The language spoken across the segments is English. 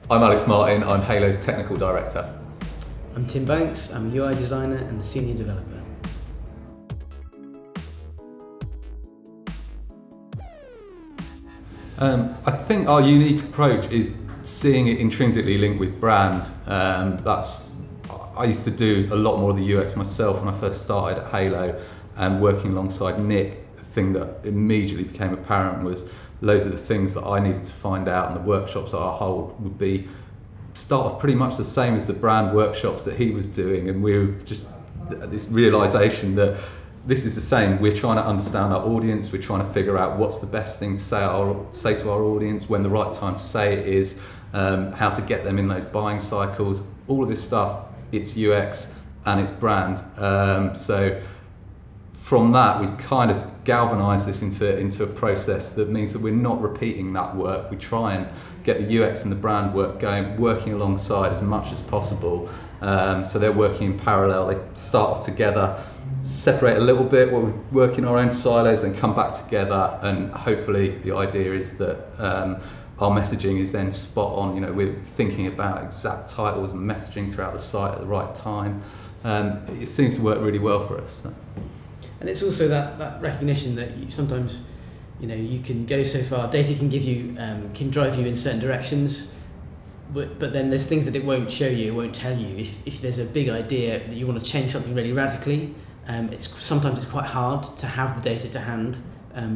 I'm Alex Martin, I'm Halo's Technical Director. I'm Tim Banks, I'm a UI designer and a senior developer. I think our unique approach is seeing it intrinsically linked with brand. I used to do a lot more of the UX myself when I first started at Halo, and working alongside Nick, the thing that immediately became apparent was loads of the things that I needed to find out and the workshops that I hold would be start off pretty much the same as the brand workshops that he was doing, and we were just this realisation that this is the same. We're trying to understand our audience, we're trying to figure out what's the best thing to say to our audience, when the right time to say it is, how to get them in those buying cycles, all of this stuff, it's UX and it's brand. So from that, we've kind of galvanised this into a process that means that we're not repeating that work. We try and get the UX and the brand work going, working alongside as much as possible. So they're working in parallel, they start off together, separate a little bit, we'll work in our own silos, then come back together, and hopefully the idea is that our messaging is then spot on. You know, we're thinking about exact titles and messaging throughout the site at the right time. It seems to work really well for us. So. And it's also that recognition that sometimes, you know, you can go so far. Data can give you, can drive you in certain directions, but then there's things that it won't show you, it won't tell you. If there's a big idea that you want to change something really radically, sometimes it's quite hard to have the data to hand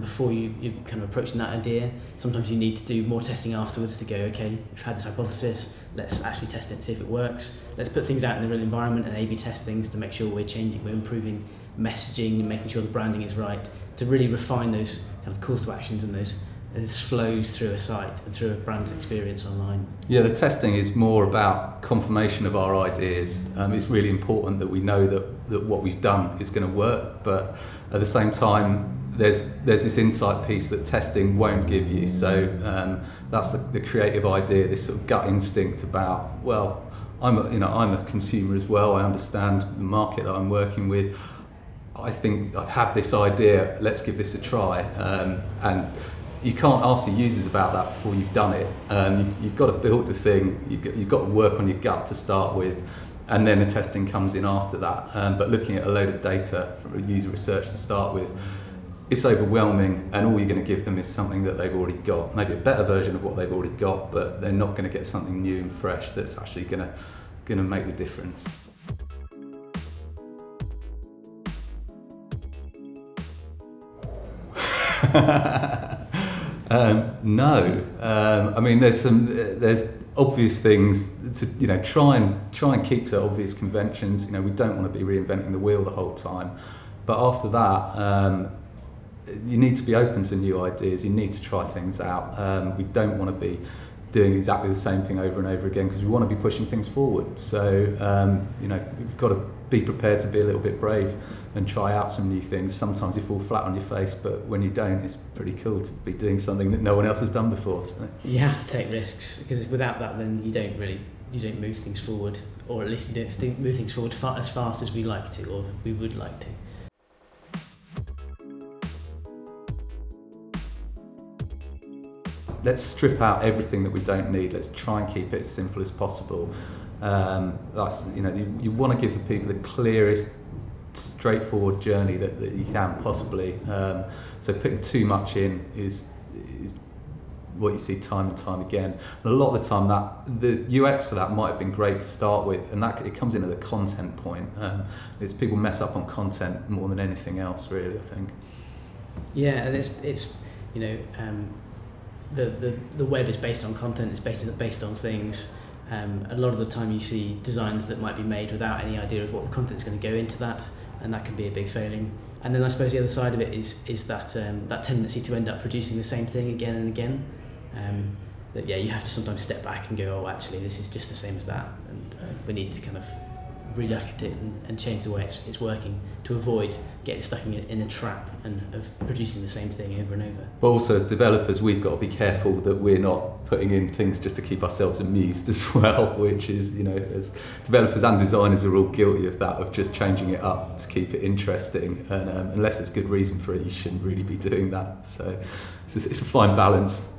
before you're kind of approaching that idea. Sometimes you need to do more testing afterwards to go, okay, we've had this hypothesis, let's actually test it and see if it works. Let's put things out in the real environment and A/B test things to make sure we're changing, we're improving messaging and making sure the branding is right, to really refine those kind of calls to actions and those flows through a site and through a brand experience online. Yeah, the testing is more about confirmation of our ideas. It's really important that we know that what we've done is going to work, but at the same time there's this insight piece that testing won't give you. So that's the creative idea, this sort of gut instinct about, well, I'm a consumer as well, I understand the market that I'm working with, I think I have this idea, let's give this a try. And you can't ask your users about that before you've done it. You've got to build the thing, you've got to work on your gut to start with, and then the testing comes in after that. But looking at a load of data from user research to start with, it's overwhelming, and all you're going to give them is something that they've already got, maybe a better version of what they've already got, but they're not going to get something new and fresh that's actually going to make the difference. No, I mean there's obvious things to try and keep to obvious conventions. You know, we don't want to be reinventing the wheel the whole time, but after that you need to be open to new ideas. You need to try things out. We don't want to be doing exactly the same thing over and over again, because we want to be pushing things forward. So we've got to be prepared to be a little bit brave and try out some new things. Sometimes you fall flat on your face, but when you don't, it's pretty cool to be doing something that no one else has done before. So. You have to take risks, because without that, then you don't move things forward, or at least you don't move things forward as fast as we like to, or we would like to. Let's strip out everything that we don't need. Let's try and keep it as simple as possible. You want to give the people the clearest, straightforward journey that you can possibly. So putting too much in is what you see time and time again. And a lot of the time, the UX for that might have been great to start with, and that it comes in at the content point. It's people mess up on content more than anything else, really, I think. Yeah, and it's the web is based on content, it's based on things. A lot of the time you see designs that might be made without any idea of what the content's going to go into that, and that can be a big failing. And then I suppose the other side of it is that tendency to end up producing the same thing again and again. You have to sometimes step back and go, oh, actually this is just the same as that, and we need to kind of relook at it and change the way it's working to avoid getting stuck in a trap and of producing the same thing over and over. But also as developers, we've got to be careful that we're not putting in things just to keep ourselves amused as well, which is, as developers and designers are all guilty of that, of just changing it up to keep it interesting, and unless there's good reason for it, you shouldn't really be doing that. So it's a fine balance.